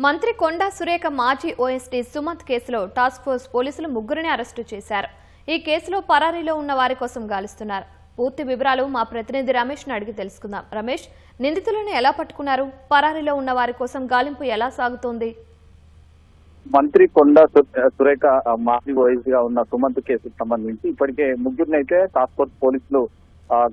మంత్రి కొండా సురేఖ మాజీ ఓఎస్టీ సుమంత్ కేసులో టాస్క్ ఫోర్స్ పోలీసులు ముగ్గురిని అరెస్టు చేశారు. ఈ కేసులో పరారీలో ఉన్న వారి కోసం గాలిస్తున్నారు. పూర్తి వివరాలు మా ప్రతినిధి రమేష్ ని అడిగి తెలుసుకుందాం. రమేష్, నిందితులను ఎలా పట్టుకున్నారు? పరారీలో ఉన్న వారి కోసం గాలింపు ఎలా సాగుతోంది? మంత్రి కొండా సురేఖ మాజీ ఓఎస్టీగా ఉన్న సుమంత్ కేసుకు సంబంధించి ఇప్పటికే ముగ్గురినైతే టాస్క్ ఫోర్స్ పోలీసులు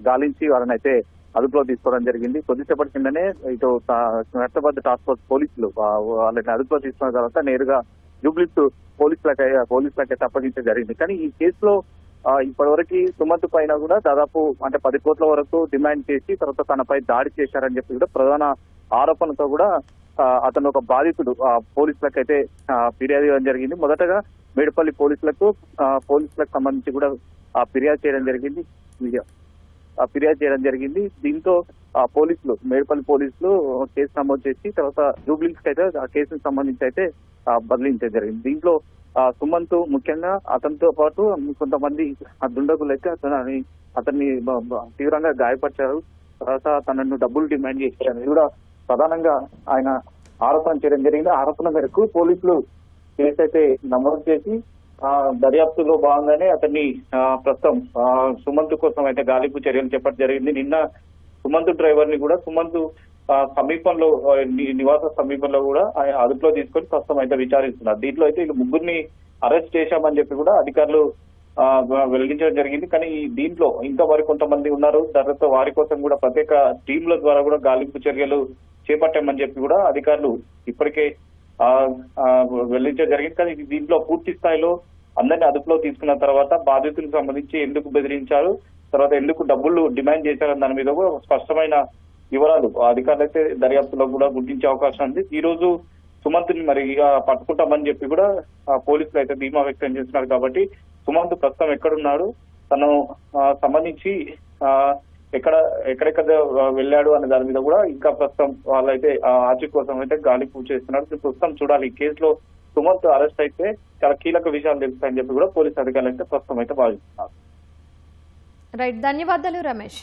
గాలించి వారినైతే అదుపులో తీసుకోవడం జరిగింది. కొద్దిసేపటి కిందనే ఇటు హైదరాబాద్ టాస్క్ ఫోర్స్ పోలీసులు వాళ్ళని అదుపులో తీసుకున్న తర్వాత నేరుగా జూబ్లీస్ పోలీసులకైతే అప్పగించడం జరిగింది. కానీ ఈ కేసులో ఇప్పటివరకు సుమంత్ పైన కూడా దాదాపు 10 కోట్ల వరకు డిమాండ్ చేసి తర్వాత తనపై దాడి చేశారని చెప్పి కూడా ప్రధాన ఆరోపణతో కూడా అతను ఒక బాధితుడు పోలీసులకైతే ఫిర్యాదు చేయడం జరిగింది. మొదటగా మేడిపల్లి పోలీసులకు సంబంధించి కూడా ఫిర్యాదు చేయడం జరిగింది. దీంతో పోలీసులు మేడిపల్లి పోలీసులు కేసు నమోదు చేసి తర్వాత జూబ్లీస్ అయితే ఆ కేసుకు సంబంధించి అయితే బదిలించడం జరిగింది. దీంట్లో సుమంత్ ముఖ్యంగా అతనితో పాటు కొంతమంది దుండగులు అయితే అతన్ని తీవ్రంగా గాయపరిచారు. తర్వాత తనను డబ్బులు డిమాండ్ చేశారని కూడా ప్రధానంగా ఆయన ఆరోపణ చేయడం జరిగింది. ఆరోపణ మేరకు పోలీసులు కేసు అయితే నమోదు చేసి దర్యాప్తులో భాగంగానే అతన్ని ప్రస్తుతం సుమంత్ కోసం అయితే గాలింపు చర్యలు చేపట్టడం జరిగింది. నిన్న సుమంత్ డ్రైవర్ ని కూడా సుమంత్ సమీపంలో నివాస సమీపంలో కూడా అదుపులో తీసుకొని ప్రస్తుతం అయితే విచారిస్తున్నారు. దీంట్లో అయితే వీళ్ళు ముగ్గురిని అరెస్ట్ చేశామని చెప్పి కూడా అధికారులు వెల్లడించడం జరిగింది. కానీ దీంట్లో ఇంకా మరి కొంతమంది ఉన్నారు. తర్వాత వారి కోసం కూడా ప్రత్యేక టీంల ద్వారా కూడా గాలింపు చర్యలు చేపట్టామని చెప్పి కూడా అధికారులు ఇప్పటికే వెల్లడించడం జరిగింది. కానీ దీంట్లో పూర్తి స్థాయిలో అందరినీ అదుపులో తీసుకున్న తర్వాత బాధితులకు సంబంధించి ఎందుకు బెదిరించారు, తర్వాత ఎందుకు డబ్బులు డిమాండ్ చేశారని దాని మీద కూడా స్పష్టమైన వివరాలు అధికారులు అయితే దర్యాప్తులో కూడా గుర్తించే అవకాశం ఉంది. ఈ రోజు సుమంత్ ని మరి పట్టుకుంటామని చెప్పి కూడా పోలీసులు అయితే ధీమా వ్యక్తం చేస్తున్నారు. కాబట్టి సుమంత్ ప్రస్తుతం ఎక్కడున్నాడు, తను సంబంధించి ఎక్కడెక్కడ వెళ్ళాడు అనే దాని మీద కూడా ఇంకా ప్రస్తుతం వాళ్ళైతే ఆచూకీ కోసం అయితే గాలింపు చేస్తున్నారు. ప్రస్తుతం చూడాలి. ఈ కేసులో సుమంత్ అరెస్ట్ అయితే చాలా కీలక విషయాలు తెలుస్తాయని చెప్పి కూడా పోలీసు అధికారులు అయితే ప్రస్తుతం అయితే భావిస్తున్నారు. రైట్, ధన్యవాదాలు రమేష్.